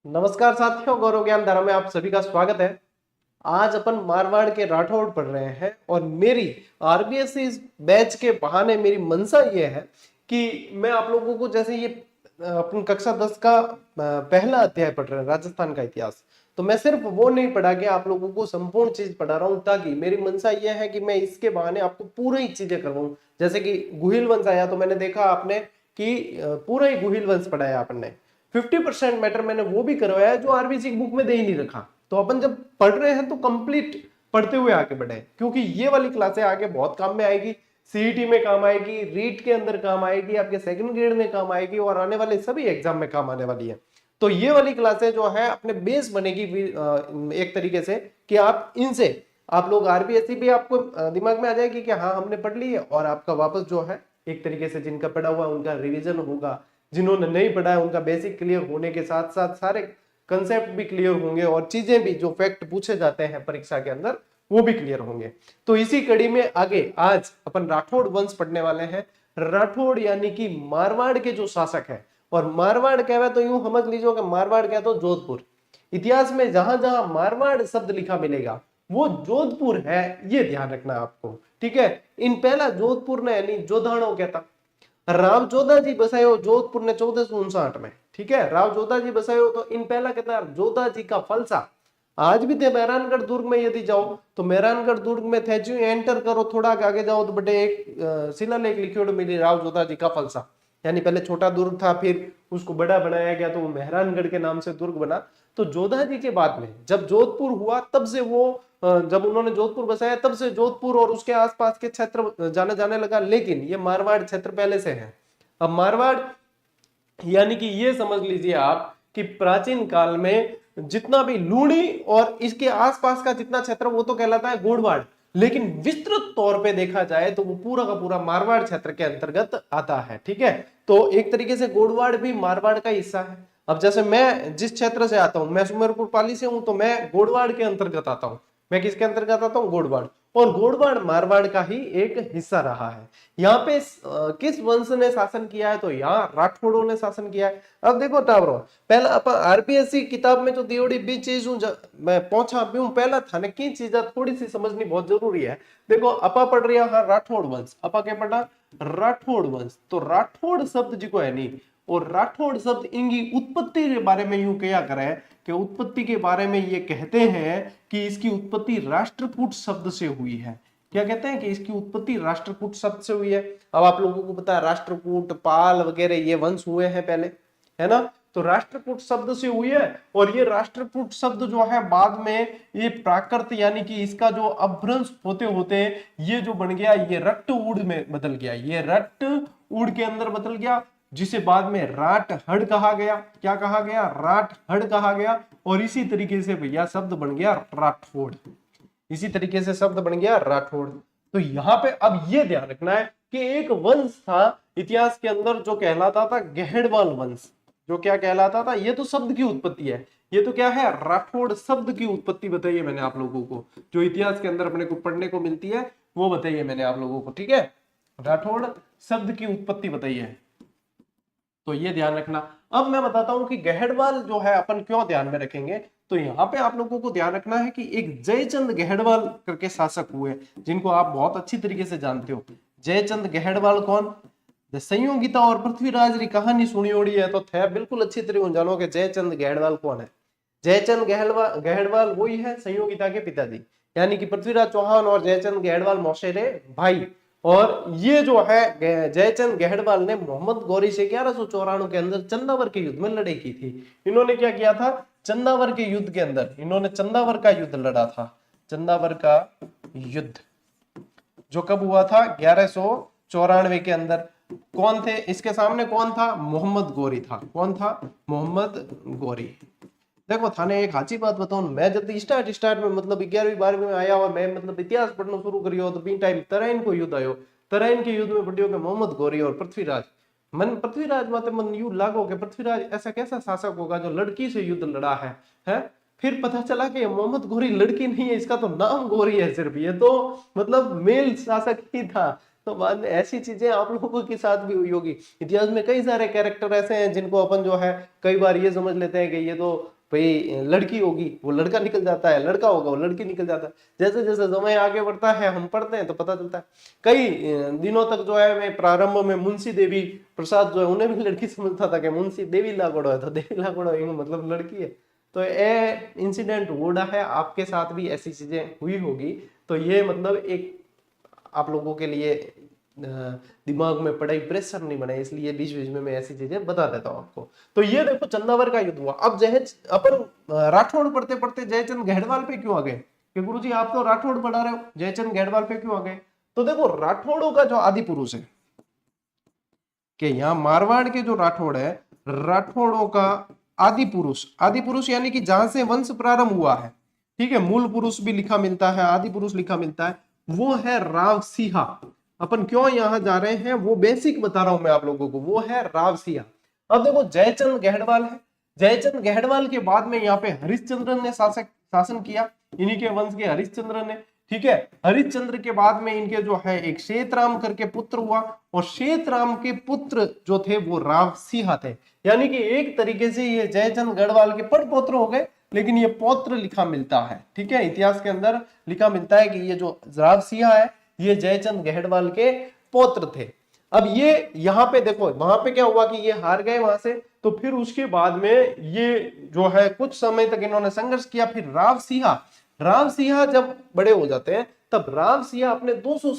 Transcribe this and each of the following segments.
नमस्कार साथियों, गौरव ज्ञान धारा में आप सभी का स्वागत है। आज अपन मारवाड़ के राठौड़ पढ़ रहे हैं और मेरी आरबीएससी इस बैच के बहाने मेरी मंशा ये है कि मैं आप लोगों को जैसे ये अपन कक्षा 10 का पहला अध्याय पढ़ रहे हैं राजस्थान का इतिहास, तो मैं सिर्फ वो नहीं पढ़ा के आप लोगों को संपूर्ण चीज पढ़ा रहा हूँ, ताकि मेरी मंशा ये है कि मैं इसके बहाने आपको पूरी चीजें करवाऊं। जैसे कि गुहिल वंश आया तो मैंने देखा आपने कि पूरा ही गुहिल वंश पढ़ाया आपने, 50% मैटर मैंने वो भी करवाया जो आरबीसी बुक में दे ही नहीं रखा। तो अपन जब पढ़ रहे हैं तो कंप्लीट पढ़ते हुए आगे बढ़े, क्योंकि ये वाली क्लासें आगे बहुत काम में आएगी। सीईटी में काम आएगी, रीट के अंदर काम आएगी, आपके सेकंड ग्रेड में काम आएगी और आने वाले सभी एग्जाम में काम आने वाली है। तो ये वाली क्लासें जो है अपने बेस बनेगी एक तरीके से कि आप इनसे आप लोग आरबीएससी भी आपको दिमाग में आ जाएगी कि हाँ हमने पढ़ ली है, और आपका वापस जो है एक तरीके से जिनका पढ़ा हुआ उनका रिवीजन होगा, जिन्होंने नहीं पढ़ा है उनका बेसिक क्लियर होने के साथ साथ सारे कंसेप्ट भी क्लियर होंगे और चीजें भी जो फैक्ट पूछे जाते हैं परीक्षा के अंदर वो भी क्लियर होंगे। तो इसी कड़ी में आगे आज अपन राठौड़ वंश पढ़ने वाले हैं। राठौड़ यानी कि मारवाड़ के जो शासक है, और मारवाड़ कहवा तो यूं समझ लीजिए कि मारवाड़ क्या तो जोधपुर। इतिहास में जहां जहां मारवाड़ शब्द लिखा मिलेगा वो जोधपुर है, ये ध्यान रखना आपको, ठीक है। इन पहला जोधपुर ने यानी जोधाणो कहता, राव जोधा जी बसायो जोधपुर ने 1459 में, ठीक है। राव जोधा जी बसायो तो इन पहला कहता जोधा जी का फलसा। आज भी थे मेहरानगढ़ दुर्ग में यदि जाओ तो मेहरानगढ़ दुर्ग में थे जो एंटर करो थोड़ा आगे जाओ तो बटे एक शिलालेख लिखियोड़ मिली राव जोधा जी का फलसा। यानी पहले छोटा दुर्ग था, फिर उसको बड़ा बनाया गया तो वो मेहरानगढ़ के नाम से दुर्ग बना। तो जोधा जी के बाद में जब जोधपुर हुआ तब से वो जब उन्होंने जोधपुर बसाया तब से जोधपुर और उसके आसपास के क्षेत्र जाने जाने लगा, लेकिन ये मारवाड़ क्षेत्र पहले से है। अब मारवाड़ यानी कि ये समझ लीजिए आप कि प्राचीन काल में जितना भी लूणी और इसके आसपास का जितना क्षेत्र वो तो कहलाता है गोड़वाड़, लेकिन विस्तृत तौर पे देखा जाए तो वो पूरा का पूरा मारवाड़ क्षेत्र के अंतर्गत आता है, ठीक है। तो एक तरीके से गोड़वाड़ भी मारवाड़ का हिस्सा है। अब जैसे मैं जिस क्षेत्र से आता हूं, मैं सुमेरपुर पाली से हूं, तो मैं गोड़वाड़ के अंतर्गत आता हूं। मैं किसके अंतर्गत आता हूं? गोड़वाड़। और गोड़वाड़ मारवाड़ का ही एक हिस्सा रहा है। यहाँ पे किस वंश ने शासन किया है? तो यहाँ राठौड़ों ने शासन किया है। अब देखो टावरों, पहला अपन आरपीएससी किताब में जो दियोड़ी भी चीज मैं पहुंचा भी हूं, पहला था ना की चीज थोड़ी सी समझनी बहुत जरूरी है। देखो अपा पढ़ रही है राठौड़ वंश, अपा क्या पढ़ा? राठौड़ वंश। तो राठौड़ शब्द जी को है नहीं, और राठौड़ शब्द इनकी उत्पत्ति के बारे में यूं क्या करे कि उत्पत्ति के बारे में ये कहते हैं कि इसकी उत्पत्ति राष्ट्रकूट शब्द से हुई है। क्या कहते हैं कि इसकी उत्पत्ति राष्ट्रकूट शब्द से हुई है। अब आप लोगों को पता है राष्ट्रकूट पाल वगैरह ये वंश हुए हैं पहले, है ना। तो राष्ट्रकूट शब्द से हुई है, और ये राष्ट्रकूट शब्द जो है बाद में ये प्राकृत यानी कि इसका जो अपभ्रंश होते होते ये जो बन गया ये रट्ट ऊड़ में बदल गया, ये रट्ट ऊड़ के अंदर बदल गया, जिसे बाद में राट हड़ कहा गया। क्या कहा गया? राट हड़ कहा गया। और इसी तरीके से भैया शब्द बन गया राठौड़, इसी तरीके से शब्द बन गया राठौड़। तो यहाँ पे अब ये ध्यान रखना है कि एक वंश था इतिहास के अंदर जो कहलाता था गहेड़वाल वंश। जो क्या कहलाता था? ये तो शब्द की उत्पत्ति है, ये तो क्या है? राठौड़ शब्द की उत्पत्ति बताई है मैंने आप लोगों को, जो इतिहास के अंदर अपने को पढ़ने को मिलती है वो बताई है मैंने आप लोगों को, ठीक है। राठौड़ शब्द की उत्पत्ति बताई है, तो ये ध्यान रखना। अब मैं बताता हूं कि गहेड़वाल जो है अपन क्यों ध्यान में रखेंगे। तो यहाँ पे आप लोगों को ध्यान रखना है कि एक जयचंद गहेड़वाल करके शासक हुए, जिनको आप बहुत अच्छी तरीके से जानते हो। जयचंद गहेड़वाल कौन? संयोगिता और पृथ्वीराज की कहानी सुनी होड़ी है तो थे बिल्कुल अच्छी तरीके से जानो कि जयचंद गहेड़वाल कौन है। जयचंद गहेड़वाल वही है संयोगिता के पिताजी, यानी कि पृथ्वीराज चौहान और जयचंद गहेड़वाल मौसेरे भाई। और ये जो है जयचंद गहेड़वाल ने मोहम्मद गौरी से 1194 के अंदर चंदावर के युद्ध में लड़ाई की थी। इन्होंने क्या किया था? चंदावर के युद्ध के अंदर इन्होंने चंदावर का युद्ध लड़ा था। चंदावर का युद्ध जो कब हुआ था? 1194 के अंदर। कौन थे इसके सामने? कौन था? मोहम्मद गौरी था। कौन था? मोहम्मद गौरी। देखो थाने एक अच्छी बात बताऊं, मैं जब स्टार्ट में मतलब 11वीं 12वीं में आया और मैं मतलब इतिहास पढ़ना शुरू करियो तो बी टाइम तराइन को युद्ध आयो। तराइन के युद्ध में पढ़ियो के मोहम्मद गौरी और पृथ्वीराज। मन पृथ्वीराज माते मन यू लागो कि पृथ्वीराज ऐसा कैसा शासक होगा जो लड़की से युद्ध लड़ा है? फिर पता चला कि मोहम्मद गौरी लड़की नहीं है, इसका तो नाम गौरी है सिर्फ, ये तो मतलब मेल शासक ही था तो बाद में ऐसी चीजें आप लोगों के साथ भी हुई होगी। इतिहास में कई सारे कैरेक्टर ऐसे हैं जिनको अपन जो है कई बार ये समझ लेते हैं कि ये तो भाई लड़की होगी, वो लड़का निकल जाता है, लड़का होगा वो लड़की निकल जाता है। जैसे जैसे समय आगे बढ़ता है हम पढ़ते हैं तो पता चलता है। कई दिनों तक जो है मैं प्रारंभ में मुंशी देवी प्रसाद जो है उन्हें भी लड़की समझता था कि मुंशी देवी लागोड़ो है, तो देवी लागोड़ो मतलब लड़की है। तो ये इंसिडेंट हुआ है, आपके साथ भी ऐसी चीजें हुई होगी। तो ये मतलब एक आप लोगों के लिए दिमाग में पड़े प्रेशर नहीं बने, इसलिए बीच बीच में मैं ऐसी चीजें बता देता हूँ आपको। तो ये देखो चंदावर का युद्ध हुआ। अब अपन राठौड़ पढ़ते पढ़ते जयचंद गढ़वाल पे क्यों आ गए कि गुरुजी आप तो राठौड़ पढ़ा रहे हो, जयचंद गढ़वाल पे क्यों आ गए? तो देखो राठौड़ों का जो आदि पुरुष है कि यहाँ मारवाड़ के जो राठौड़ है, राठौड़ों का आदि पुरुष यानी कि जहां से वंश प्रारंभ हुआ है, ठीक है, मूल पुरुष भी लिखा मिलता है, आदि पुरुष लिखा मिलता है, वो है रावसिहा। अपन क्यों यहां जा रहे हैं वो बेसिक बता रहा हूं मैं आप लोगों को, वो है रावसिहा। अब देखो जयचंद गढ़वाल है, जयचंद गढ़वाल के बाद में यहाँ पे हरिश्चंद्र ने शासन किया, इन्हीं के वंश के हरिश्चंद्र ने, ठीक है। हरिश्चंद्र के बाद में इनके जो है एक श्वेतराम करके पुत्र हुआ, और श्वेतराम के पुत्र जो थे वो रावसिहा थे। यानी कि एक तरीके से ये जयचंद गढ़वाल के पड़ पौत्र हो गए, लेकिन ये पौत्र लिखा मिलता है, ठीक है, इतिहास के अंदर लिखा मिलता है कि ये जो रावसिहा है ये जयचंद गढ़वाल के पौत्र थे। अब ये यहाँ पे देखो, वहां पे क्या हुआ कि ये हार गए वहां से, तो फिर उसके बाद में ये जो है कुछ समय तक इन्होंने संघर्ष किया। फिर रावसिहा जब बड़े हो जाते हैं तब रावसिहा अपने 200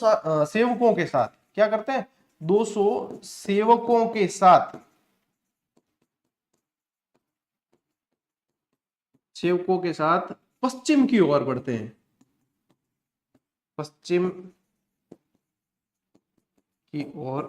सेवकों के साथ क्या करते हैं, 200 सेवकों के साथ पश्चिम की ओर बढ़ते हैं, पश्चिम की ओर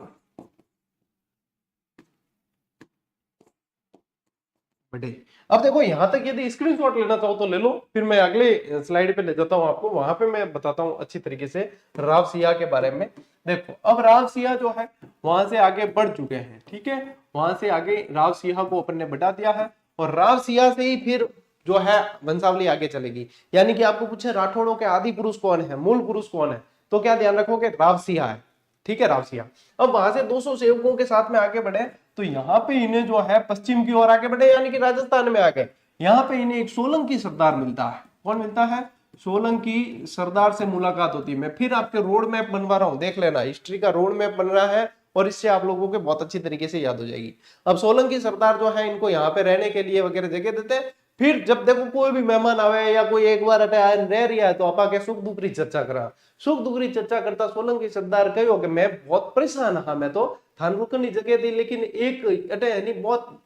बढ़े। अब देखो यहां तक यदि स्क्रीनशॉट लेना चाहो तो ले लो, फिर मैं अगले स्लाइड पे ले जाता हूं आपको, वहां पे मैं बताता हूं अच्छी तरीके से रावसिहा के बारे में। देखो अब रावसिहा जो है वहां से आगे बढ़ चुके हैं, ठीक है, वहां से आगे रावसिहा को अपन ने बढ़ा दिया है, और रावसिहा से ही फिर जो है वंशावली आगे चलेगी। यानी कि आपको पूछे राठौड़ों के आदि पुरुष कौन है, मूल पुरुष कौन है, तो क्या ध्यान रखोगे, रावसिहा है, ठीक है, रावसिहा। अब वहां से 200 सेवकों के साथ में आगे बढ़े, तो यहाँ पे इन्हें जो है पश्चिम की ओर आगे बढ़े, यानी कि राजस्थान में आ गए। यहाँ पे इन्हें एक सोलंकी सरदार मिलता है। कौन मिलता है? सोलंकी सरदार से मुलाकात होती है। मैं फिर आपके रोड मैप बनवा रहा हूँ, देख लेना, हिस्ट्री का रोड मैप बन रहा है, और इससे आप लोगों को बहुत अच्छी तरीके से याद हो जाएगी। अब सोलंकी सरदार जो है इनको यहाँ पे रहने के लिए वगैरह जगह देते हैं। फिर जब देखो कोई भी मेहमान आवे या कोई एक बार रह रहा है तो आपा के सुख दुख की चर्चा करा, सुख दुख की चर्चा करता सोलंकी सरदार कहो कि मैं बहुत परेशान हाँ, मैं तो थान रुकनी जगह दी, लेकिन एक अटे यानी बहुत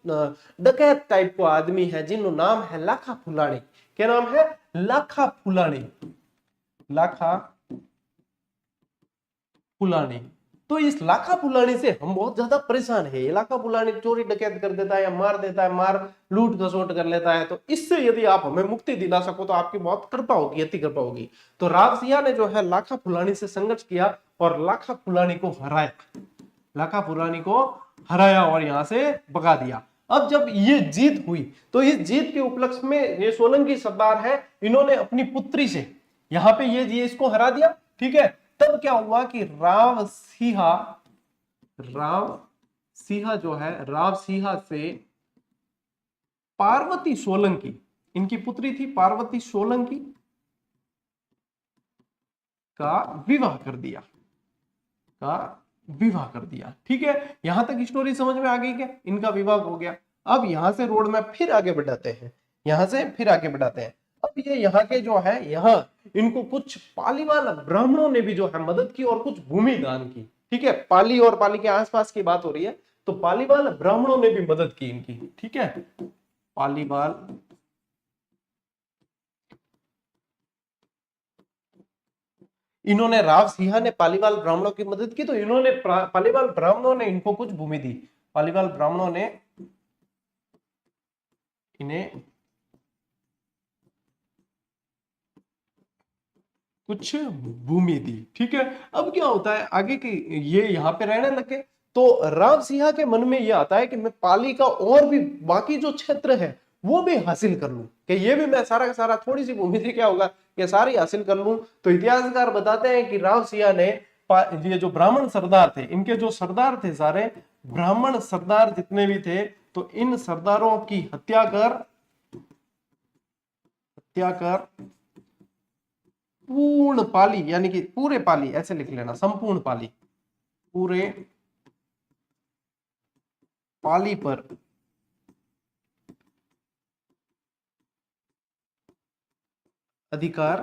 डकैत टाइप को आदमी है जिन्हों नाम है लाखा फुलानी। क्या नाम है? लाखा फुलानी, लाखा फुलानी। तो इस लाखा फुलानी से हम बहुत ज्यादा परेशान है। ये लाखा फुलानी चोरी डकैत कर देता है या मार देता है, मार लूट खसोट कर लेता है, तो इससे यदि आप हमें मुक्ति दिला सको तो आपकी बहुत कृपा होगी, अति कृपा होगी। तो रावसिहा ने जो है लाखा फुलानी से संघर्ष किया और लाखा फुलानी को हराया, लाखा फुलानी को हराया और यहां से भगा दिया। अब जब ये जीत हुई तो इस जीत के उपलक्ष्य में ये सोलंकी सरदार है, इन्होंने अपनी पुत्री से यहां पे ये इसको हरा दिया, ठीक है। तब क्या हुआ कि रावसिहा जो है रावसिहा से पार्वती सोलंकी, इनकी पुत्री थी पार्वती सोलंकी, का विवाह कर दिया, ठीक है। यहां तक स्टोरी समझ में आ गई क्या? इनका विवाह हो गया। अब यहां से रोड में फिर आगे बढ़ाते हैं, अब ये यहाँ के जो है, यहाँ इनको कुछ पालीवाल ब्राह्मणों ने भी जो है मदद की और कुछ भूमि दान की, ठीक है। पाली और पाली के आसपास की बात हो रही है, तो पालीवाल ब्राह्मणों ने भी मदद की इनकी, ठीक है। पालीवाल इन्होंने, रावसिहा ने पालीवाल ब्राह्मणों की मदद की, तो इन्होंने पालीवाल ब्राह्मणों ने इनको कुछ भूमि दी, पालीवाल ब्राह्मणों ने इन्हें कुछ भूमि दी, ठीक है। अब क्या होता है आगे की, ये यहाँ पे रहने लगे, तो रावसिहा के मन में ये आता है कि मैं पाली का और भी बाकी जो क्षेत्र है वो भी हासिल कर लूं, कि ये भी मैं सारा का सारा, थोड़ी सी भूमि से क्या होगा कि सारी हासिल कर लूं। तो इतिहासकार बताते हैं कि रावसिहा ने ये जो ब्राह्मण सरदार थे, इनके जो सरदार थे सारे ब्राह्मण सरदार जितने भी थे, तो इन सरदारों की हत्या कर पूर्ण पाली, यानी कि पूरे पाली, ऐसे लिख लेना, संपूर्ण पाली, पूरे पाली पर अधिकार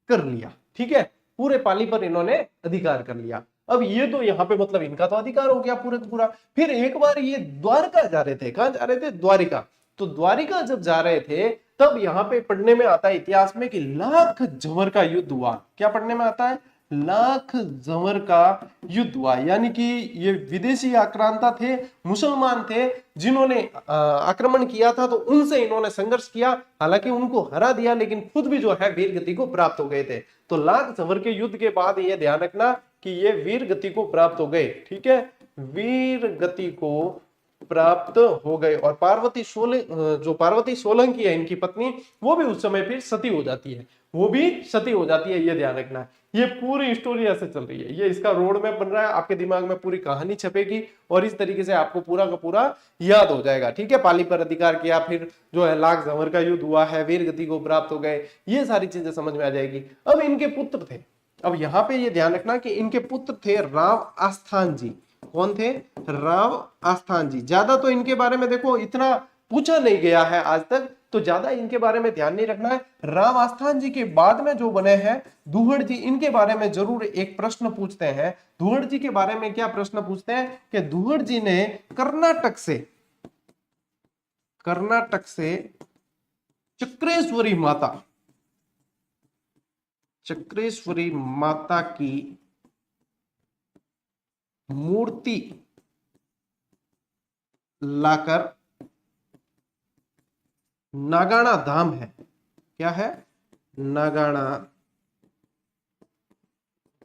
कर लिया। ठीक है, पूरे पाली पर इन्होंने अधिकार कर लिया। अब ये तो यहाँ पे मतलब इनका तो अधिकार हो गया पूरे पूरा। फिर एक बार ये द्वारका जा रहे थे, कहां जा रहे थे? द्वारिका। तो द्वारिका जब जा रहे थे तब यहाँ पे पढ़ने में आता है इतिहास में कि लाख जंवर का युद्ध हुआ। क्या पढ़ने में आता है? लाख जंवर का युद्ध हुआ, यानी कि ये विदेशी आक्रांता थे, मुसलमान थे, जिन्होंने आक्रमण किया था, तो उनसे इन्होंने संघर्ष किया। हालांकि उनको हरा दिया, लेकिन खुद भी जो है वीर गति को प्राप्त हो गए थे। तो लाख जंवर के युद्ध के बाद ये ध्यान रखना कि ये वीर गति को प्राप्त हो गए। ठीक है, वीर गति को प्राप्त हो गए। और पार्वती सोलंकी है इनकी पत्नी, वो भी उस समय फिर सती हो जाती है, ये ध्यान रखना है। ये पूरी स्टोरी ऐसे चल रही है, ये इसका रोड मैप बन रहा है, आपके दिमाग में पूरी कहानी छपेगी और इस तरीके से आपको पूरा का पूरा याद हो जाएगा। ठीक है, पाली पर अधिकार किया, फिर जो है लाख जंवर का युद्ध हुआ है, वीर गति को प्राप्त हो गए, ये सारी चीजें समझ में आ जाएगी। अब इनके पुत्र थे, अब यहाँ पे ये ध्यान रखना कि इनके पुत्र थे राव आस्थान जी। कौन थे? राव आस्थान जी। ज्यादा तो इनके बारे में देखो इतना पूछा नहीं गया है आज तक, तो ज्यादा इनके बारे में ध्यान नहीं रखना है। राव आस्थान जी के बाद में जो बने हैं दुहड़ जी, इनके बारे में जरूर एक प्रश्न पूछते हैं। दुहड़ जी के बारे में क्या प्रश्न पूछते हैं कि दुहड़ जी ने कर्नाटक से चक्रेश्वरी माता की मूर्ति लाकर नागाना धाम है, क्या है? नागाना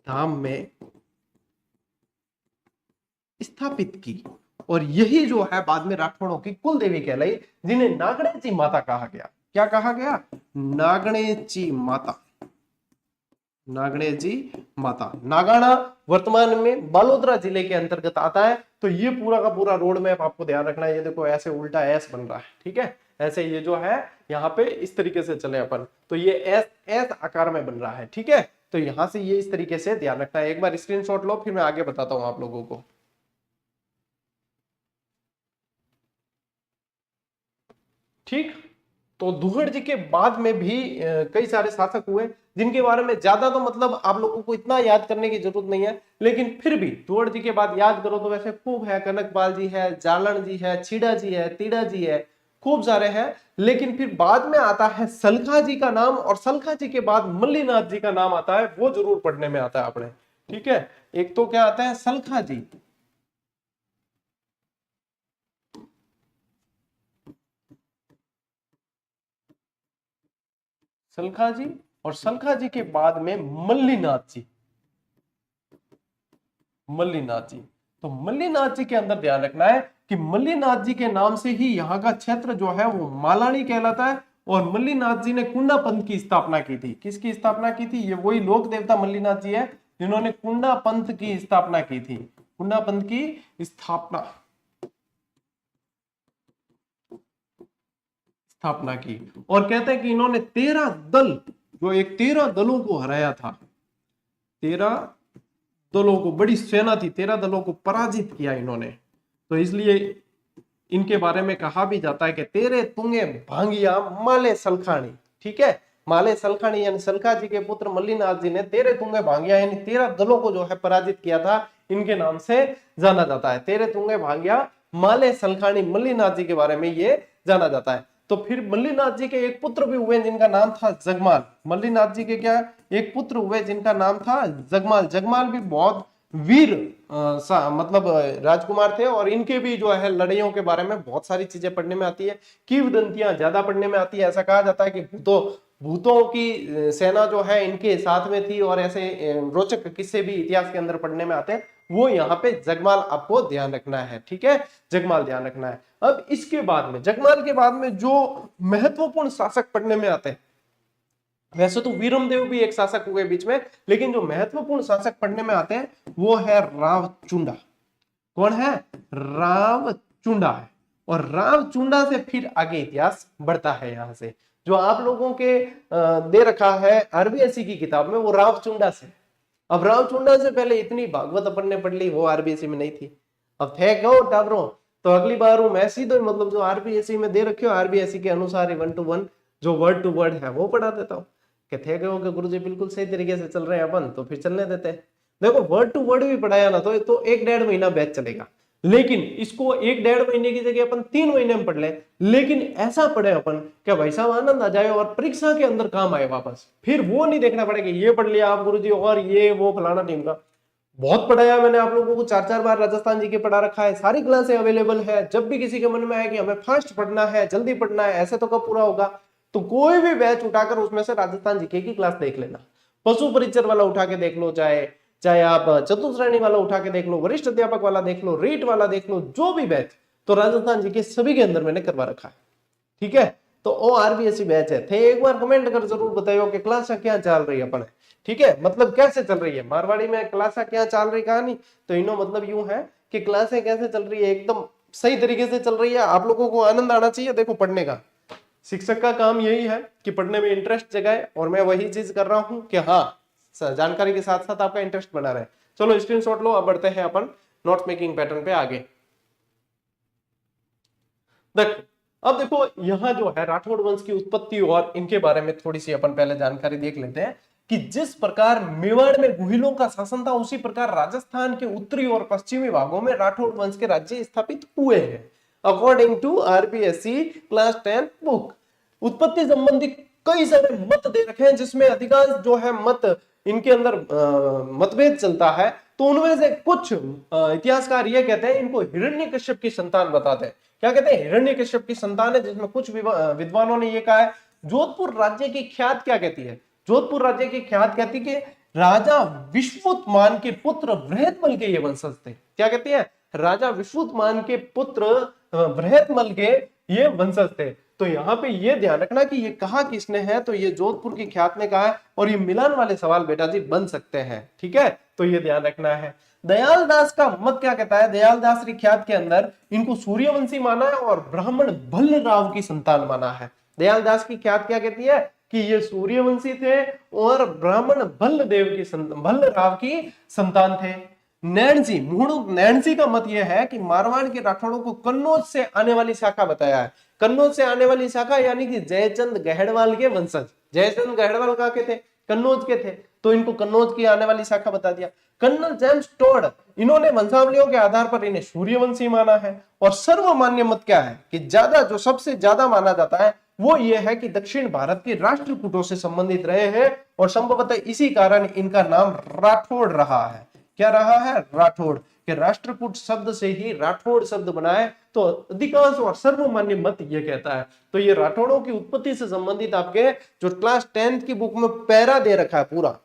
धाम में स्थापित की। और यही जो है बाद में राठौड़ों की कुल देवी कहलाई, जिन्हें नागणेची माता कहा गया। क्या कहा गया? नागणेची माता। नागाना वर्तमान में बालोदरा जिले के अंतर्गत आता है। तो ये पूरा का पूरा रोड मैप आपको ध्यान रखना है। ये देखो ऐसे उल्टा एस बन रहा है, ठीक है, ऐसे ये जो है यहाँ पे इस तरीके से चले अपन, तो ये एस आकार में बन रहा है। ठीक है, तो यहां से ये इस तरीके से ध्यान रखना है। एक बार स्क्रीनशॉट लो, फिर मैं आगे बताता हूं आप लोगों को। ठीक, तो दुहड़ जी के बाद में भी कई सारे शासक हुए, जिनके बारे में ज्यादा तो मतलब आप लोगों को इतना याद करने की जरूरत नहीं है, लेकिन फिर भी दुहड़ जी के बाद याद करो तो वैसे खूब है। कनकपाल जी है, जालन जी है, छीड़ा जी है, तीड़ा जी है, खूब सारे हैं। लेकिन फिर बाद में आता है सलखा जी का नाम, और सलखा जी के बाद मल्लीनाथ जी का नाम आता है, वो जरूर पढ़ने में आता है अपने। ठीक है, एक तो क्या आता है? सलखा जी। सलखा जी, और सलखा जी के बाद में मल्लीनाथ जी। तो मल्लीनाथ जी के अंदर ध्यान रखना है कि मल्लीनाथ जी के नाम से ही यहाँ का क्षेत्र जो है वो मालानी कहलाता है। और मल्लीनाथ जी ने कुंडा पंथ की स्थापना की थी। किसकी स्थापना की थी? ये वही लोक देवता मल्लीनाथ जी है जिन्होंने कुंडा पंथ की स्थापना की थी। कुंडा पंथ की स्थापना की। और कहते हैं कि इन्होंने 13 दलों को हराया था। 13 दलों को, बड़ी सेना थी, 13 दलों को पराजित किया इन्होंने। तो इसलिए इनके बारे में कहा भी जाता है कि तेरे तुंगे भांगिया माले सलखानी। ठीक है, माले सलखानी यानी सलखा जी के पुत्र मल्लीनाथ जी ने तेरे तुंगे भांगिया यानी 13 दलों को जो है पराजित किया था, इनके नाम से जाना जाता है। तेरे तुंगे भांगिया माले सलखानी, मल्लीनाथ जी के बारे में ये जाना जाता है। तो फिर मल्लीनाथ जी के एक पुत्र भी हुए जिनका नाम था जगमाल। मल्लीनाथ जी के क्या एक पुत्र हुए जिनका नाम था जगमाल। जगमाल भी बहुत वीर मतलब राजकुमार थे, और इनके भी जो है लड़ाइयों के बारे में बहुत सारी चीजें पढ़ने में आती है, किंवदंतियां ज्यादा पढ़ने में आती है। ऐसा कहा जाता है कि भूतों की सेना जो है इनके साथ में थी, और ऐसे रोचक किस्से भी इतिहास के अंदर पढ़ने में आते हैं। वो यहाँ पे जगमाल आपको ध्यान रखना है। ठीक है, जगमाल ध्यान रखना है। अब इसके बाद में, जगमाल के बाद में जो महत्वपूर्ण शासक पढ़ने में आते हैं, वैसे तो वीरमदेव भी एक शासक हुए बीच में, लेकिन जो महत्वपूर्ण शासक पढ़ने में आते हैं वो है रावचुंडा। कौन है? रावचुंडा है। और रावचुंडा से फिर आगे इतिहास बढ़ता है। यहां से जो आप लोगों के दे रखा है आरबीएससी की किताब में, वो रावचुंडा से। अब रावचुंडा से पहले इतनी भागवत अपन ने पढ़ ली, वो आरबीएससी में नहीं थी। अब थे क्यों टाबरों, तो अगली बार हूं मैं सीधे मतलब जो आरबीएससी में दे रखे हो आरबीएससी के अनुसार ही 1 to 1 जो वर्ड टू वर्ड है वो पढ़ा देता हूँ। कि थे क्यों कि गुरुजी बिल्कुल सही तरीके से चल रहे हैं अपन, तो फिर चलने देते हैं। देखो वर्ड टू वर्ड भी पढ़ाया ना तो 1-1.5 महीना बैच चलेगा, लेकिन इसको 1-1.5 महीने की जगह अपन 3 महीने में पढ़ ले, लेकिन ऐसा पढ़े अपन क्या भाई साहब आनंद आ जाए और परीक्षा के अंदर काम आए वापस। फिर वो नहीं देखना पड़ेगा ये पढ़ लिया आप गुरुजी और ये वो फलाना टीम का। बहुत पढ़ाया मैंने आप लोगों को, 4-4 बार राजस्थान जी के पढ़ा रखा है, सारी क्लासें अवेलेबल है। जब भी किसी के मन में आए कि हमें फास्ट पढ़ना है, जल्दी पढ़ना है, ऐसे तो कब पूरा होगा, तो कोई भी बैच उठाकर उसमें से राजस्थान जीके की क्लास देख लेना। पशु परिचर वाला उठा के देख लो, चाहे चाहे आप चतुश्रेणी वाला उठा के देख लो, वरिष्ठ अध्यापक वाला देख लो, रीट वाला देख लो, जो भी बैच, तो राजस्थान जीके सभी के अंदर मैंने करवा रखा है। ठीक है, तो ओ आरबीएससी बैच है थे। एक बार कमेंट कर जरूर बताइयो कि क्लास क्या चल रही है अपन। ठीक है, मतलब कैसे चल रही है मारवाड़ी में क्लास क्या चल रही कहानी, तो इनो मतलब यूं है कि क्लासें कैसे चल रही है, एकदम सही तरीके से चल रही है। आप लोगों को आनंद आना चाहिए। देखो पढ़ने का शिक्षक का काम यही है कि पढ़ने में इंटरेस्ट जगाए, और मैं वही चीज कर रहा हूं कि हाँ जानकारी के साथ साथ आपका इंटरेस्ट बना रहे। चलो स्क्रीनशॉट लो, अब बढ़ते हैं अपन नोट्स मेकिंग पैटर्न पे आगे। देखो अब देखो यहाँ जो है राठौड़ वंश की उत्पत्ति और इनके बारे में थोड़ी सी अपन पहले जानकारी देख लेते हैं कि जिस प्रकार मेवाड़ में गुहिलों का शासन था, उसी प्रकार राजस्थान के उत्तरी और पश्चिमी भागों में राठौड़ वंश के राज्य स्थापित हुए हैं according to RBSC class 10 book. उत्पत्ति संबंधी कई सारे मत दे रखे हैं, जिसमें अधिकांश जो है मत इनके अंदर मतभेद चलता है। तो उनमें से कुछ इतिहासकार ये कहते हैं इनको हिरण्यकश्यप की संतान बताते हैं। क्या कहते हैं? हिरण्यकश्यप की संतान है, जिसमें कुछ विद्वानों ने ये कहा है। जोधपुर राज्य की ख्यात क्या कहती है? जोधपुर राज्य की ख्यात कहती है कि राजा विश्वुतमान के पुत्र बृहतमल के ये वंशज थे। क्या कहती है? राजा विश्वुतमान के पुत्र बृहतमल के ये वंशज थे। तो यहाँ पे ये ध्यान रखना कि ये कहा किसने है, तो ये जोधपुर की ख्यात ने कहा है। और ये मिलान वाले सवाल बेटा जी बन सकते हैं। ठीक है, तो ये ध्यान रखना है। दयाल दास का मत क्या कहता है? दयाल दास की ख्यात के अंदर इनको सूर्यवंशी माना है और ब्राह्मण भल्लराव की संतान माना है। दयाल दास की ख्यात क्या कहती है कि ये सूर्यवंशी थे और ब्राह्मण भल्लराव की संतान थे। नैणसी मुहूर्त नैणसी का मत यह है कि मारवाड़ के राठौड़ों को कन्नौज से आने वाली शाखा बताया है। कन्नौज से आने वाली शाखा यानी कि जयचंद गहड़वाल के वंशज। जयचंद गहड़वाल कहाँ के थे? कन्नौज के थे, तो इनको कन्नौज की आने वाली शाखा बता दिया। कर्नल जेम्स टोड, इन्होंने वंशावलियों के आधार पर इन्हें सूर्यवंशी माना है। और सर्वमान्य मत क्या है कि जो सबसे ज्यादा माना जाता है वो ये है कि दक्षिण भारत के राष्ट्रकूटों से संबंधित रहे हैं, और संभवतः इसी कारण इनका नाम राठौड़ रहा है। क्या रहा है? राठौड़। कि राष्ट्रकूट शब्द से ही राठौड़ शब्द बना है, तो अधिकांश और सर्वमान्य मत ये कहता है। तो ये राठौड़ों की उत्पत्ति से संबंधित आपके जो क्लास 10th की बुक में पैरा दे रखा है पूरा,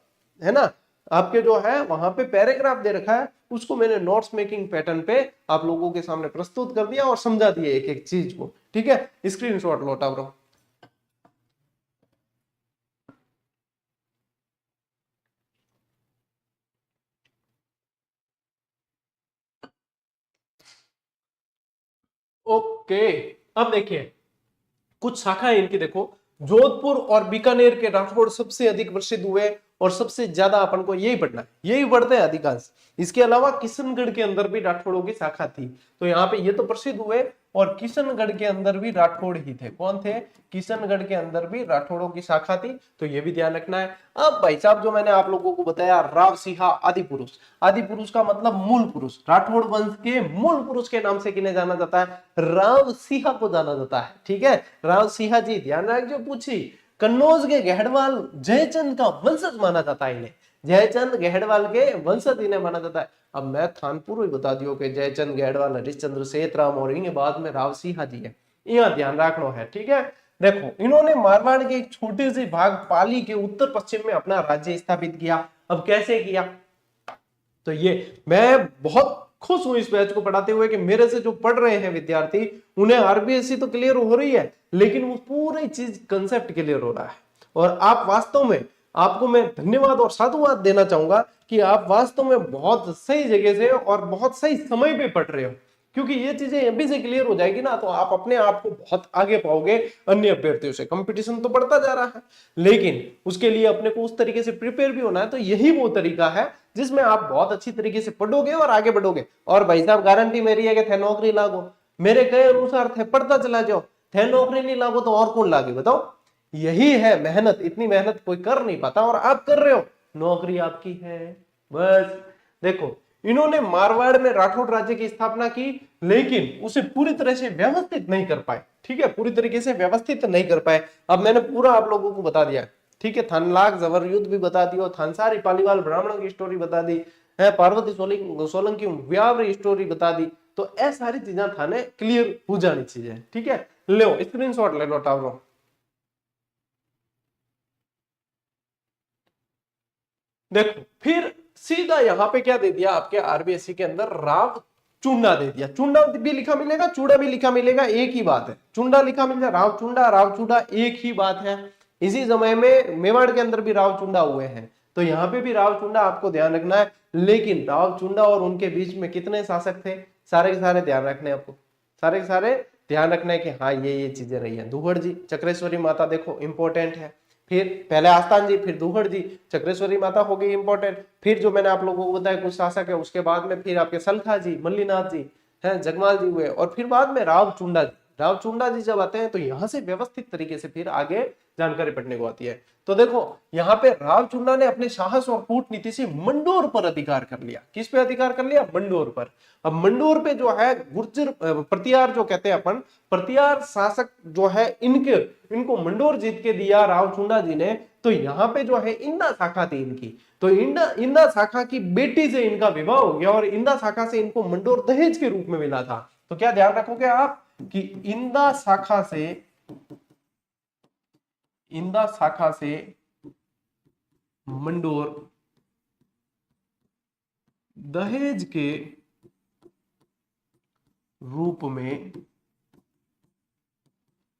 है ना, आपके जो है वहां पे पैराग्राफ दे रखा है, उसको मैंने नोट्स मेकिंग पैटर्न पे आप लोगों के सामने प्रस्तुत कर दिया और समझा दिया एक एक चीज को। ठीक है, स्क्रीनशॉट लौटा ब्रो। ओके, अब देखिए कुछ शाखा है इनकी। देखो जोधपुर और बीकानेर के राठौड़ सबसे अधिक प्रसिद्ध हुए, और सबसे ज्यादा अपन को यही पढ़ना है, यही पढ़ते हैं अधिकांश। इसके अलावा किशनगढ़ के अंदर भी राठौड़ों की शाखा थी, तो यहाँ पे ये तो प्रसिद्ध हुए। और किशनगढ़ के अंदर भी राठौड़ ही थे। कौन थे? किशनगढ़ के अंदर भी राठौड़ों की शाखा थी, तो ये भी ध्यान रखना है। अब भाई साहब जो मैंने आप लोगों को बताया राव सिंहा आदि पुरुष, आदि पुरुष का मतलब मूल पुरुष। राठौड़ वंश के मूल पुरुष के नाम से किन्हें जाना जाता है? राव सिंहा को जाना जाता है। ठीक है, राव सिंहा जी ध्यान रखिए, पूछी कन्नौज के गहड़वाल जयचंद का वंशज माना जाता है इन्हें। जयचंद गहड़वाल के वंशज इन्हें माना जाता है। अब मैं थानपुर ही बता दियो कि जयचंद गहड़वाल, हरिश्चंद्र सेतराम और इनके बाद में राव सिंहा जी है। यहाँ ध्यान रखना है। ठीक है, देखो इन्होंने मारवाड़ के एक छोटे से भाग पाली के उत्तर पश्चिम में अपना राज्य स्थापित किया। अब कैसे किया? तो ये मैं बहुत खुश हूं इस बैच को पढ़ाते हुए कि मेरे से जो पढ़ रहे हैं विद्यार्थी, उन्हें आरबीएससी तो क्लियर हो रही है, लेकिन वो पूरी चीज कंसेप्ट क्लियर हो रहा है। और आप वास्तव में, आपको मैं धन्यवाद और साधुवाद देना चाहूंगा कि आप वास्तव में बहुत सही जगह से और बहुत सही समय पे पढ़ रहे हो, क्योंकि ये चीजें अभी से क्लियर हो जाएगी ना तो आप अपने आप को बहुत आगे पाओगे अन्य अभ्यर्थियों से। कंपटीशन तो बढ़ता जा रहा है, लेकिन उसके लिए अपने को उस तरीके से प्रिपेयर भी होना है। तो यही वो तरीका है जिसमें आप बहुत अच्छी तरीके से पढ़ोगे और आगे बढ़ोगे। और भाई साहब गारंटी मेरी है कि थे नौकरी लागो, मेरे कहे अनुसार थे पढ़ता चला जाओ, थे नौकरी नहीं लागो तो और कौन लागे बताओ। यही है मेहनत, इतनी मेहनत कोई कर नहीं पाता और आप कर रहे हो, नौकरी आपकी है। बस देखो, इन्होंने मारवाड़ में राठौड़ राज्य की स्थापना की, लेकिन उसे पूरी तरह से व्यवस्थित नहीं कर पाए। ठीक है, पूरी तरीके से व्यवस्थित नहीं कर पाए। अब मैंने पूरा आप लोगों को बता दिया। ठीक है, थानलाग जबर युद्ध भी बता दियो, थानसारी पालीवाल ब्राह्मणों की स्टोरी बता दी है, पार्वती सोलंकी व्यावरी स्टोरी बता दी। तो ऐ सारी चीजें थाने क्लियर हो जानी चाहिए। ठीक है, लो स्क्रीनशॉट ले लो टावरों। देखो फिर सीधा यहाँ पे क्या दे दिया आपके आरबीएससी के अंदर, राव चुंडा दे दिया। चुंडा भी लिखा मिलेगा, चूड़ा भी लिखा मिलेगा, एक ही बात है। चुंडा लिखा मिलेगा, राव चुंडा एक ही बात है। इसी समय में मेवाड़ के अंदर भी राव चुंडा हुए हैं, तो यहाँ पे भी राव चुंडा आपको ध्यान रखना है। लेकिन राव चुंडा और उनके बीच में कितने शासक थे, सारे के सारे ध्यान रखने आपको, सारे के सारे ध्यान रखना है कि हाँ ये चीजें रही है। दुहड़ जी, चक्रेश्वरी माता देखो इंपॉर्टेंट है। फिर पहले आस्थान जी, फिर दुहड़ जी, चक्रेश्वरी माता हो गई इंपॉर्टेंट। फिर जो मैंने आप लोगों को बताया कुछ शासक है, उसके बाद में फिर आपके सलखा जी, मल्लीनाथ जी हैं, जगमाल जी हुए, और फिर बाद में राव चुंडा जी। राव चुंडा जी जब आते हैं तो यहां से व्यवस्थित तरीके से फिर आगे जानकारी पढ़ने को आती है। तो देखो यहाँ पे राव चुंडा ने अपने साहस और कूटनीति से मंडोर पर अधिकार कर लिया। किस पे अधिकार कर लिया? मंडोर पर। अब मंडोर पे जो है गुर्जर प्रतिहार जो कहते हैं अपन, प्रतिहार शासक जो है इनको मंडोर जीत के दिया राव चुंडा जी ने। तो यहाँ पे जो है इंदा शाखा थी इनकी, तो इंदा शाखा की बेटी से इनका विवाह हो गया और इंदा शाखा से इनको मंडोर दहेज के रूप में मिला था। तो क्या ध्यान रखोगे आप कि इंदा शाखा से मंडोर दहेज के रूप में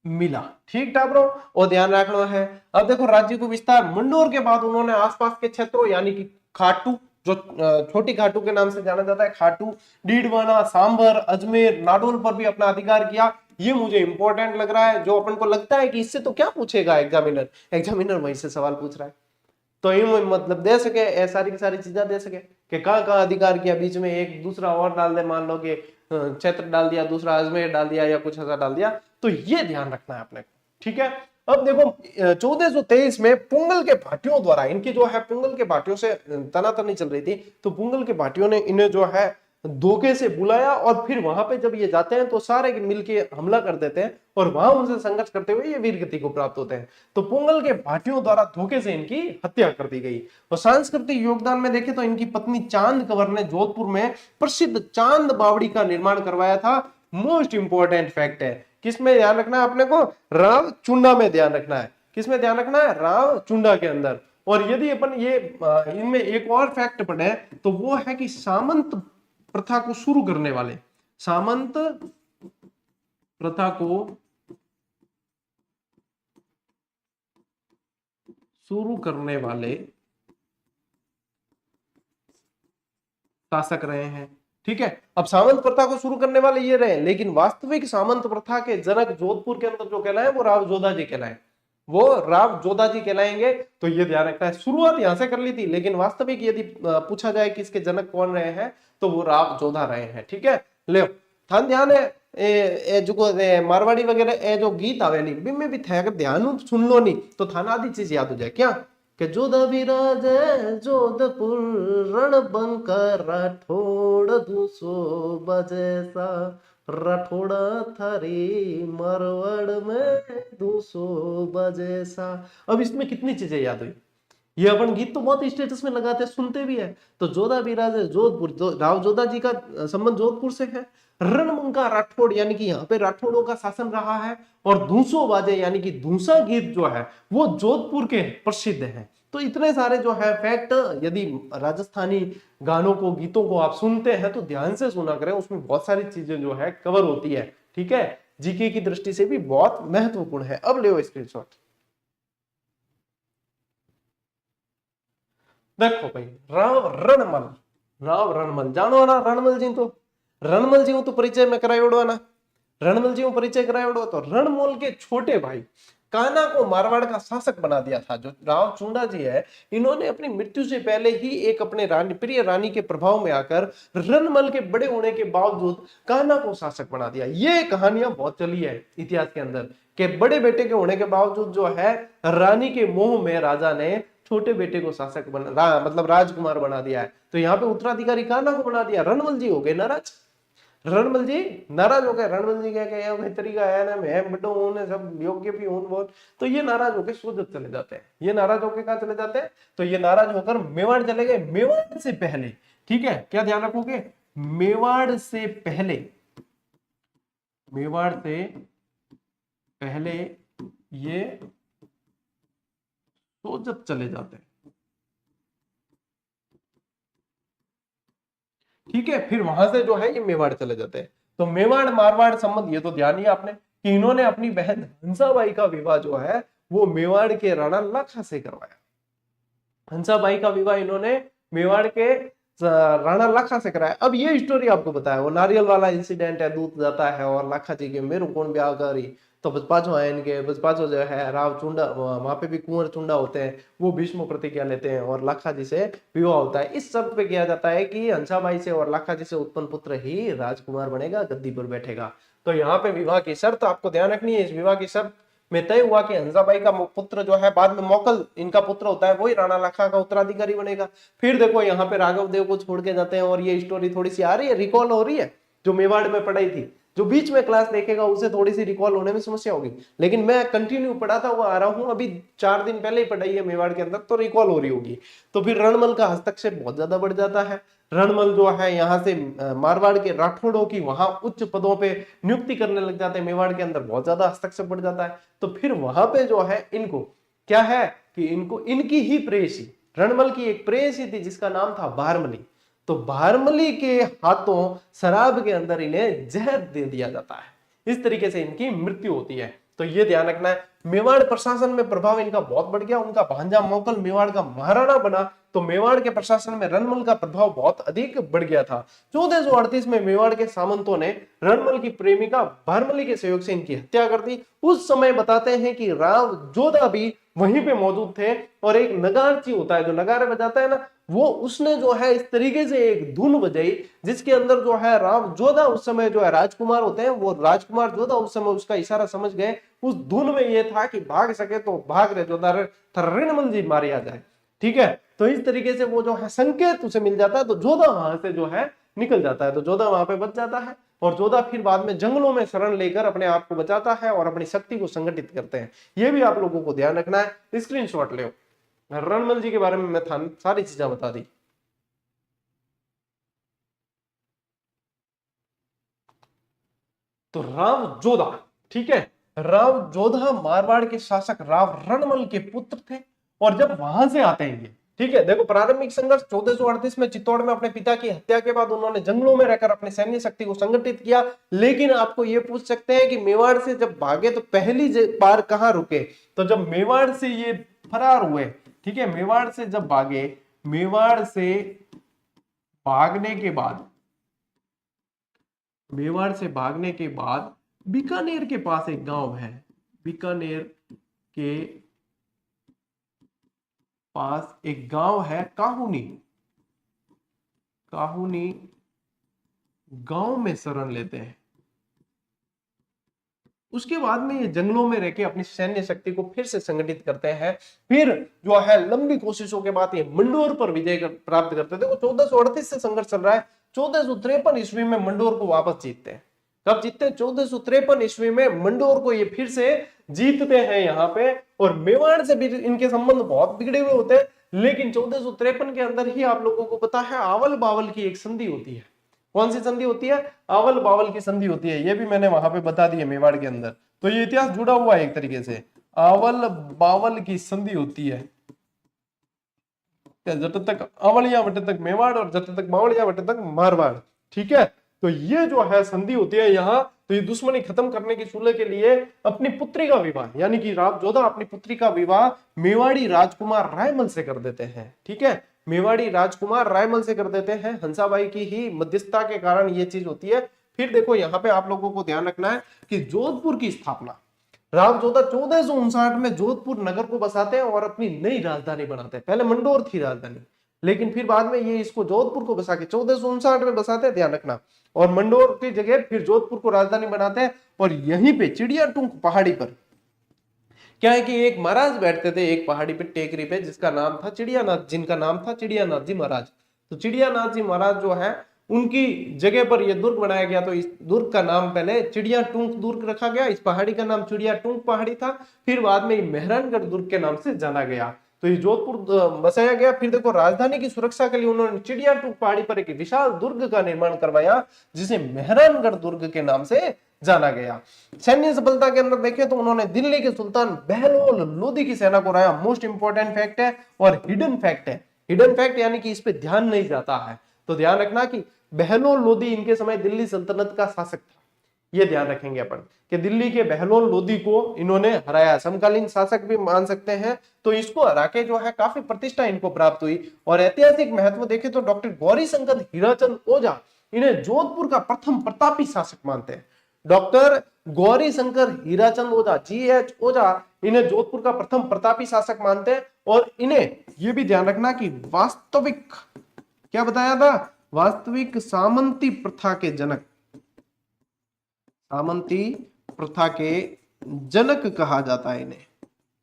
मिला। ठीक टाबरो, और ध्यान रखना है। अब देखो राज्य को विस्तार, मंडोर के बाद उन्होंने आसपास के क्षेत्रों यानी कि खाटू, जो छोटी खाटू के नाम से जाना जाता है, खाटू, डीडवाना, सांभर, अजमेर, नाडोल पर भी अपना अधिकार किया। ये मुझे इंपॉर्टेंट लग रहा है, जो अपन को लगता है कि इससे तो क्या पूछेगा एग्जामिनर वहीं से सवाल पूछ रहा है, तो ये मतलब दे सके, सारी की सारी चीजें दे सके कि कहाँ कहाँ अधिकार किया, बीच में एक दूसरा और डाल दे, मान लो कि क्षेत्र डाल दिया, दूसरा अजमेर डाल दिया या कुछ ऐसा डाल दिया। तो ये ध्यान रखना है अपने को। ठीक है, अब देखो 1423 में पुंगल के भाटियों द्वारा, इनकी जो है पुंगल के भाटियों से तनातनी चल रही थी, तो पुंगल के भाटियों ने इन्हें जो है धोखे से बुलाया और फिर वहां पे जब ये जाते हैं तो सारे मिलके हमला कर देते हैं और वहां उनसे संघर्ष करते हुए ये वीरगति को प्राप्त होते हैं। तो पुंगल के भाटियों द्वारा धोखे से इनकी हत्या कर दी गई। और सांस्कृतिक योगदान में देखें तो इनकी पत्नी चांद कंवर ने जोधपुर में प्रसिद्ध चांद बावड़ी का निर्माण करवाया था। मोस्ट इंपोर्टेंट फैक्ट है, किसमें ध्यान रखना है अपने को? राव चुंडा में ध्यान रखना है। किसमें ध्यान रखना है? राव चुंडा के अंदर। और यदि अपन ये इनमें एक और फैक्ट पढ़े तो वो है कि सामंत प्रथा को शुरू करने वाले, सामंत प्रथा को शुरू करने वाले शासक रहे हैं। ठीक है, अब सामंत प्रथा को शुरू करने वाले ये रहे, लेकिन वास्तविक सामंत प्रथा के जनक जोधपुर के अंदर जो कहलाए वो राव जोधा जी कहलाए, वो राव जोधा जी कहलाएंगे। तो ये ध्यान रखना है, शुरुआत यहां से कर ली थी, लेकिन वास्तविक यदि पूछा जाए कि इसके जनक कौन रहे हैं तो वो राव जोधा रहे हैं। ठीक है, ले थान ध्यान है जो मारवाड़ी वगैरह जो गीत आवे में भी थे, अगर ध्यान सुन लो नहीं तो थाना आधी चीज याद हो जाए क्या, कि जोधा विराज जोधपुर रणबंका राठौड़ 200 बजैसा, राठौड़ा थारी मारवाड़ में 200 बजैसा। अब इसमें कितनी चीजें याद हुई? ये अपन गीत तो बहुत स्टेटस में लगाते हैं, सुनते भी है। तो जोधा विराज जोधपुर, राव जोधा जी का संबंध जोधपुर से है। रणबंका राठौड़ यानी कि यहाँ पे राठौड़ों का शासन रहा है। और धूसो बाजे यानी कि धूसा गीत जो है वो जोधपुर के प्रसिद्ध है। तो इतने सारे जो है फैक्ट, यदि राजस्थानी गानों को, गीतों को आप सुनते हैं तो ध्यान से सुना करें, उसमें बहुत सारी चीजें जो है कवर होती है। ठीक है, जीके की दृष्टि से भी बहुत महत्वपूर्ण है। अब ले स्क्रीनशॉट। देखो भाई, राव रणमल जानो ना, रणमल जी तो रणमल जी तो परिचय में करायोड़ो ना, रणमल जी परिचय करायोड़ो। तो रणमल के छोटे भाई कान्हा को मारवाड़ का शासक बना दिया था। जो राव चुंडा जी है, इन्होंने अपनी मृत्यु से पहले ही एक अपने रानी, प्रिय रानी के प्रभाव में आकर रणमल के बड़े होने के बावजूद कान्हा को शासक बना दिया। ये कहानियां बहुत चली है इतिहास के अंदर कि बड़े बेटे के होने के बावजूद जो है रानी के मोह में राजा ने छोटे बेटे को शासक बना, मतलब राजकुमार बना दिया है। तो यहाँ पे उत्तराधिकारी कान्हा को बना दिया। रणमल जी हो गए नाराज, रणमल जी नाराज हो गए। रणमल जी क्या भाई तरीका है ना, मैं बड़ो हूं ने सब योग्य भी हूं बहुत। तो ये नाराज होकर सूरत चले जाते हैं। ये नाराज होकर कहां चले जाते हैं? तो ये नाराज होकर मेवाड़ चले गए। मेवाड़ से पहले, ठीक है, क्या ध्यान रखोगे, मेवाड़ से पहले, मेवाड़ से पहले ये सोजत चले जाते हैं, ठीक है। फिर वहां से जो है ये मेवाड़ चले जाते हैं। तो मेवाड़ मारवाड़ संबंध ये तो ध्यान ही आपने कि इन्होंने अपनी बहन हंसाबाई का विवाह जो है वो मेवाड़ के राणा लाखा से करवाया। हंसाबाई का विवाह इन्होंने मेवाड़ के राणा लाखा से कराया। अब ये स्टोरी आपको बताया, वो नारियल वाला इंसिडेंट है, दूध जाता है और लाखा जी के मेरू कौन ब्याह करी, तो बचपाचो है इनके, बचपाचो जो है राव चुंडा, वहां पे भी कुंवर चुंडा होते हैं, वो भीष्म प्रतिज्ञा लेते हैं और लाखा जी से विवाह होता है। इस सब पे किया जाता है कि हंसाबाई से और लाखा जी से उत्पन्न पुत्र ही राजकुमार बनेगा, गद्दी पर बैठेगा। तो यहाँ पे विवाह की शर्त आपको ध्यान रखनी है। इस विवाह की शर्त में तय हुआ कि हंसाबाई का पुत्र जो है बाद में मौकल इनका पुत्र होता है, वही राणा लाखा का उत्तराधिकारी बनेगा। फिर देखो यहाँ पे राघव देव को छोड़ के जाते हैं और ये स्टोरी थोड़ी सी आ रही है, रिकॉल हो रही है, जो मेवाड़ में पढ़ाई थी। जो बीच में क्लास देखेगा उसे थोड़ी सी रिकॉल होने में समस्या होगी, लेकिन मैं कंटिन्यू पढ़ाता हुआ आ रहा हूं, अभी 4 दिन पहले ही पढ़ाई है मेवाड़ के अंदर, तो रिकॉल हो रही होगी। तो फिर रणमल का हस्तक्षेप बहुत ज्यादा बढ़ जाता है। रणमल जो है यहाँ से मारवाड़ के राठौड़ों की वहां उच्च पदों पे नियुक्ति करने लग जाते हैं। मेवाड़ के अंदर बहुत ज्यादा हस्तक्षेप बढ़ जाता है। तो फिर वहां पे जो है इनको क्या है कि इनको इनकी ही प्रेयसी, रणमल की एक प्रेयसी थी जिसका नाम था भारमली। तो भारमली के हाथों शराब के अंदर इन्हें जहर दे दिया जाता है। इस तरीके से इनकी मृत्यु होती है। तो ये ध्यान रखना है। मेवाड़ प्रशासन में प्रभाव इनका बहुत बढ़ गया। उनका भांजा मौकल मेवाड़ का महाराणा बना, तो मेवाड़ के प्रशासन में रणमल का प्रभाव बहुत अधिक बढ़ गया था। 1438 में मेवाड़ के सामंतों ने रणमल की प्रेमिका भारमली के सहयोग से इनकी हत्या कर दी। उस समय बताते हैं कि राव जोधा भी वहीं पे मौजूद थे और एक नगारची होता है जो नगारे बजाता है ना, वो उसने जो है इस तरीके से एक धुन बजाई जिसके अंदर जो है राव जोधा उस समय जो है राजकुमार होते हैं, वो राजकुमार जोधा उस समय उसका इशारा समझ गए। उस धुन में ये था कि भाग सके तो भाग रे जोधा, रणमल जी मारे आ जाए, ठीक है। तो इस तरीके से वो जो है संकेत उसे मिल जाता है, तो जोधा वहां से जो है निकल जाता है। तो जोधा वहां पे बच जाता है और जोधा फिर बाद में जंगलों में शरण लेकर अपने आप को बचाता है और अपनी शक्ति को संगठित करते हैं। ये भी आप लोगों को ध्यान रखना है। स्क्रीनशॉट ले। रणमल जी के बारे में मैं सारी चीजें बता दी। तो राव जोधा, ठीक है, राव जोधा मारवाड़ के शासक राव रणमल के पुत्र थे। और जब वहां से आते हैं ये, ठीक है, देखो प्रारंभिक संघर्ष 1438 में चित्तौड़ में अपने पिता की हत्या के बाद उन्होंने जंगलों में रहकर अपनी सैन्य शक्ति को संगठित किया। लेकिन आपको ये पूछ सकते हैं कि मेवाड़ से जब भागे तो पहली बार कहां रुके? तो जब मेवाड़ से ये फरार हुए, ठीक है, मेवाड़ से जब भागे, मेवाड़ से भागने के बाद, मेवाड़ से भागने के बाद बीकानेर के पास एक गांव है, बीकानेर के पास एक गांव है काहुनी, काहुनी गांव में शरण लेते हैं। उसके बाद में ये जंगलों में रहकर अपनी सैन्य शक्ति को फिर से संगठित करते हैं। फिर जो है लंबी कोशिशों के बाद ये मंडोर पर विजय प्राप्त करते थे। 1438 से संघर्ष चल रहा है। 1453 ईस्वी में मंडोर को वापस जीतते हैं। कब जीतते हैं? 1453 ईस्वी में मंडोर को ये फिर से जीतते हैं यहाँ पे। और मेवाड़ से भी इनके संबंध बहुत बिगड़े हुए होते हैं, लेकिन 1453 के अंदर ही आप लोगों को पता है आवल बावल की एक संधि होती है। कौन सी संधि होती है? आवल बावल की संधि होती है। ये भी मैंने वहां पे बता दी है मेवाड़ के अंदर। तो ये इतिहास जुड़ा हुआ है एक तरीके से। आवल बावल की संधि होती है, जब तक आवलिया वट तक मेवाड़ और जब तक बावलिया वट तक मारवाड़, ठीक है। तो ये जो है संधि होती है यहाँ। तो ये दुश्मनी खत्म करने की सुलह के लिए अपनी पुत्री का विवाह, यानी कि राव जोधा अपनी पुत्री का विवाह मेवाड़ी राजकुमार रायमल से कर देते हैं, ठीक है। मेवाड़ी राजकुमार रायमल से कर देते हैं, हंसाबाई की ही मध्यस्थता के कारण ये चीज होती है। फिर देखो यहाँ पे आप लोगों को ध्यान रखना है कि जोधपुर की स्थापना राव जोधा 1459 में जोधपुर नगर को बसाते हैं और अपनी नई राजधानी बनाते हैं। पहले मंडोर थी राजधानी, लेकिन फिर बाद में ये इसको जोधपुर को बसा के 1459 में बसाते हैं, ध्यान रखना। और मंडोर की जगह फिर जोधपुर को राजधानी बनाते हैं। और यहीं पे चिड़िया टूंक पहाड़ी पर क्या है कि एक महाराज बैठते थे एक पहाड़ी पे, टेकरी पे, जिसका नाम था चिड़ियानाथ, जिनका नाम था चिड़ियानाथ जी महाराज। तो चिड़ियानाथ जी महाराज जो है उनकी जगह पर यह दुर्ग बनाया गया। तो इस दुर्ग का नाम पहले चिड़िया टूंक दुर्ग रखा गया, इस पहाड़ी का नाम चिड़िया टूंक पहाड़ी था। फिर बाद में मेहरानगढ़ दुर्ग के नाम से जाना गया। तो ये जोधपुर बसाया गया। फिर देखो राजधानी की सुरक्षा के लिए उन्होंने चिड़िया टूंक पहाड़ी पर एक विशाल दुर्ग का निर्माण करवाया, जिसे मेहरानगढ़ दुर्ग के नाम से जाना गया। सैन्य सफलता के अंदर देखें तो उन्होंने दिल्ली के सुल्तान बहलोल लोदी की सेना को हराया। मोस्ट इंपॉर्टेंट फैक्ट है और हिडन फैक्ट है। हिडन फैक्ट यानी कि इस पे ध्यान नहीं जाता है, तो ध्यान रखना कि बहलोल लोदी इनके समय दिल्ली सल्तनत का शासक था। ये ध्यान रखेंगे अपन कि दिल्ली के बहलोल लोदी को इन्होंने हराया, समकालीन शासक भी मान सकते हैं। तो इसको हरा के जो है काफी प्रतिष्ठा इनको प्राप्त हुई। और ऐतिहासिक महत्व देखें तो डॉक्टर गौरी शंकर हीराचंद ओझा इन्हें जोधपुर का प्रथम प्रतापी शासक मानते हैं। डॉक्टर गौरी शंकर हीराचंद ओझा, GH ओझा, इन्हें जोधपुर का प्रथम प्रतापी शासक मानते हैं। और इन्हें यह भी ध्यान रखना कि वास्तविक, क्या बताया था, वास्तविक सामंती प्रथा के जनक, सामंती प्रथा के जनक कहा जाता है इन्हें।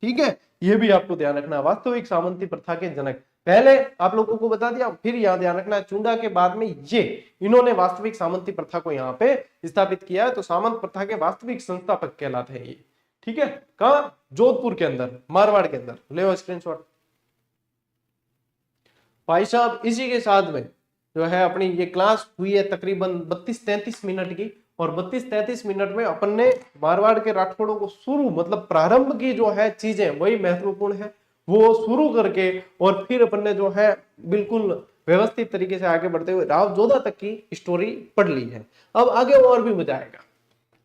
ठीक है, यह भी आपको ध्यान रखना, वास्तविक सामंती प्रथा के जनक। पहले आप लोगों को बता दिया, फिर यहां ध्यान रखना चुंडा के बाद में ये इन्होंने वास्तविक सामंती प्रथा को यहाँ पे स्थापित किया है। तो सामंत प्रथा के वास्तविक संस्थापक कहलाते हैं ये। ठीक है, कहां, जोधपुर के अंदर, मारवाड़ के अंदर। ले स्क्रीनशॉट भाई साहब। इसी के साथ में जो है अपनी ये क्लास हुई है तकरीबन 32-33 मिनट की। और 32-33 मिनट में अपन ने मारवाड़ के राठौड़ों को शुरू, मतलब प्रारंभ की जो है चीजें वही महत्वपूर्ण है, वो शुरू करके और फिर अपन ने जो है बिल्कुल व्यवस्थित तरीके से आगे बढ़ते हुए राव जोधा तक की स्टोरी पढ़ ली है। अब आगे और भी मजा आएगा,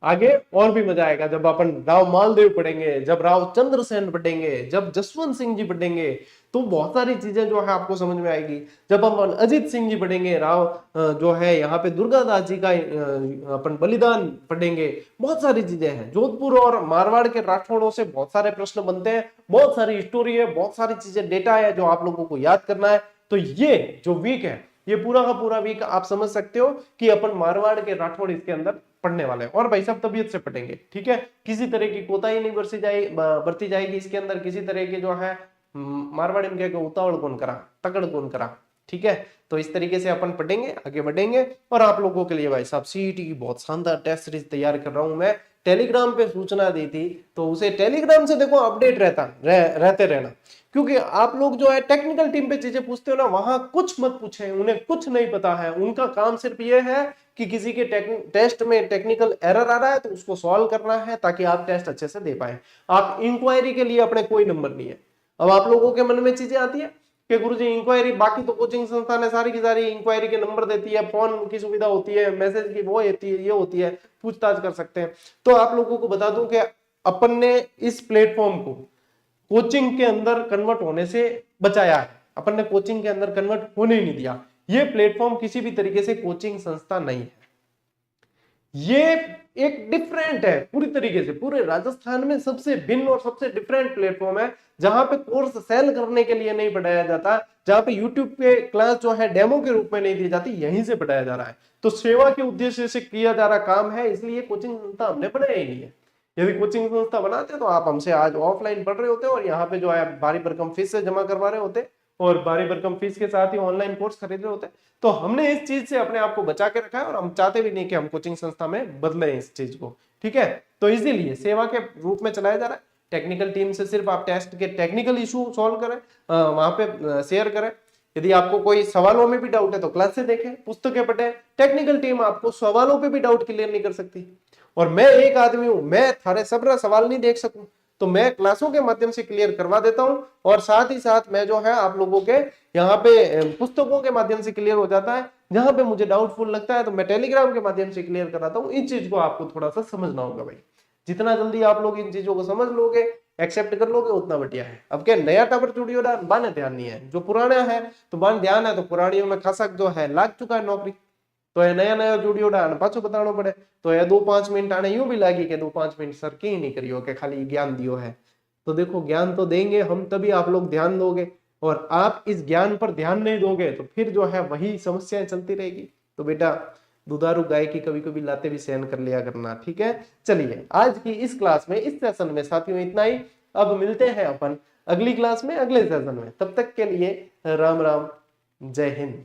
आगे और भी मजा आएगा जब अपन राव मालदेव पढ़ेंगे, जब राव चंद्रसेन पढ़ेंगे, जब जसवंत सिंह जी पढ़ेंगे, तो बहुत सारी चीजें जो है आपको समझ में आएगी। जब अपन अजीत सिंह जी पढ़ेंगे, राव जो है यहाँ पे दुर्गादास जी का अपन बलिदान पढ़ेंगे, बहुत सारी चीजें हैं। जोधपुर और मारवाड़ के राठौड़ों से बहुत सारे प्रश्न बनते हैं, बहुत सारी स्टोरी है, बहुत सारी चीजें, डेटा है जो आप लोगों को याद करना है। तो ये जो वीक है, ये पूरा का पूरा वीक आप समझ सकते हो कि अपन मारवाड़ के राठौड़ इसके अंदर पढ़ने वाले हैं। और भाई साहब तबीयत से पढ़ेंगे, ठीक है, किसी तरह की कोताही नहीं बरती जाएगी इसके अंदर, किसी तरह की जो है मारवाड़ी में क्या उतावल कौन करा, तकड़ कौन करा। ठीक है, तो इस तरीके से अपन पढ़ेंगे, आगे बढ़ेंगे। और आप लोगों के लिए भाई साहब CET की बहुत शानदार टेस्ट सीरीज तैयार कर रहा हूं मैं। टेलीग्राम पे सूचना दी थी, तो उसे टेलीग्राम से देखो अपडेट रहते रहना, क्योंकि आप लोग जो है टेक्निकल टीम पे चीजें पूछते हो ना, वहां कुछ मत पूछे, उन्हें कुछ नहीं पता है। उनका काम सिर्फ ये है कि किसी के टेस्ट में टेक्निकल एरर आ रहा है तो उसको सॉल्व करना है, ताकि आप टेस्ट अच्छे से दे पाए। आप इंक्वायरी के लिए अपने कोई नंबर नहीं है। अब आप लोगों के मन में चीजें आती है कि गुरुजी इंक्वायरी, बाकी तो कोचिंग संस्थान है सारी की सारी इंक्वायरी के नंबर देती है, फोन की सुविधा होती है, मैसेज की वो होती है, ये होती है, पूछताछ कर सकते हैं। तो आप लोगों को बता दूं कि अपन ने इस प्लेटफॉर्म को कोचिंग के अंदर कन्वर्ट होने से बचाया है। अपन ने कोचिंग के अंदर कन्वर्ट होने ही नहीं दिया। ये प्लेटफॉर्म किसी भी तरीके से कोचिंग संस्था नहीं है, ये एक डिफरेंट है पूरी तरीके से, पूरे राजस्थान में सबसे भिन्न और सबसे डिफरेंट प्लेटफॉर्म है, जहां पे कोर्स सेल करने के लिए नहीं पढ़ाया जाता, जहां पे यूट्यूब पे क्लास जो है डेमो के रूप में नहीं दी जाती, यहीं से पढ़ाया जा रहा है। तो सेवा के उद्देश्य से किया जा रहा काम है, इसलिए कोचिंग संस्था हमने बनाया ही नहीं है। यदि कोचिंग संस्था बनाते तो आप हमसे आज ऑफलाइन पढ़ रहे होते और यहाँ पे जो है भारी भरकम फीस से जमा करवा रहे होते और भारी भरकम फीस के साथ ही ऑनलाइन कोर्स खरीद रहे होते। तो हमने इस चीज से अपने आप को बचा के रखा है और हम चाहते भी नहीं कि हम कोचिंग संस्था में बदले इस चीज को। ठीक है, तो इसीलिए सेवा के रूप में चलाया जा रहा है। टेक्निकल टीम से सिर्फ आप टेस्ट के टेक्निकल इशू सॉल्व करें, वहां पे शेयर करें। यदि आपको कोई सवालों में भी डाउट है तो क्लास से देखें, पुस्तकें पढ़ें। टेक्निकल टीम आपको सवालों पे भी डाउट क्लियर नहीं कर सकती। और मैं एक आदमी हूं, मैं थारे सब सवाल नहीं देख सकूं, तो मैं क्लासों के माध्यम से क्लियर करवा देता हूं। और साथ ही साथ मैं जो है आप लोगों के यहाँ पे पुस्तकों के माध्यम से क्लियर हो जाता है। जहां पे मुझे डाउटफुल लगता है तो मैं टेलीग्राम के माध्यम से क्लियर कराता हूँ। इन चीज को आपको थोड़ा सा समझना होगा भाई। जितना जल्दी आप लोग इन चीजों को समझ लोगे, एक्सेप्ट कर लोगे उतना बढ़िया है। अब क्या नया टाबर चूड़ियों डाल बाने ध्यान नहीं है, जो पुराना है तो बाने ध्यान है, तो पुरानियों में खासा जो है लाग चुका है नौकरी, तो ये नया नया जुड़ियो डाल पाछो बताना पड़े, तो ये 2-5 मिनट आने यूं भी लागी कि 2-5 मिनट सर की नहीं करियो कि खाली ज्ञान दियो है। तो देखो ज्ञान तो देंगे हम, तभी आप लोग ध्यान दोगे, और आप इस ज्ञान पर ध्यान नहीं दोगे तो फिर जो है वही समस्याएं चलती रहेगी। तो बेटा दुधारू गाय की कभी कभी लाते भी सहन कर लिया करना, ठीक है। चलिए आज की इस क्लास में, इस सेशन में साथियों इतना ही। अब मिलते हैं अपन अगली क्लास में, अगले सेशन में। तब तक के लिए राम राम, जय हिंद।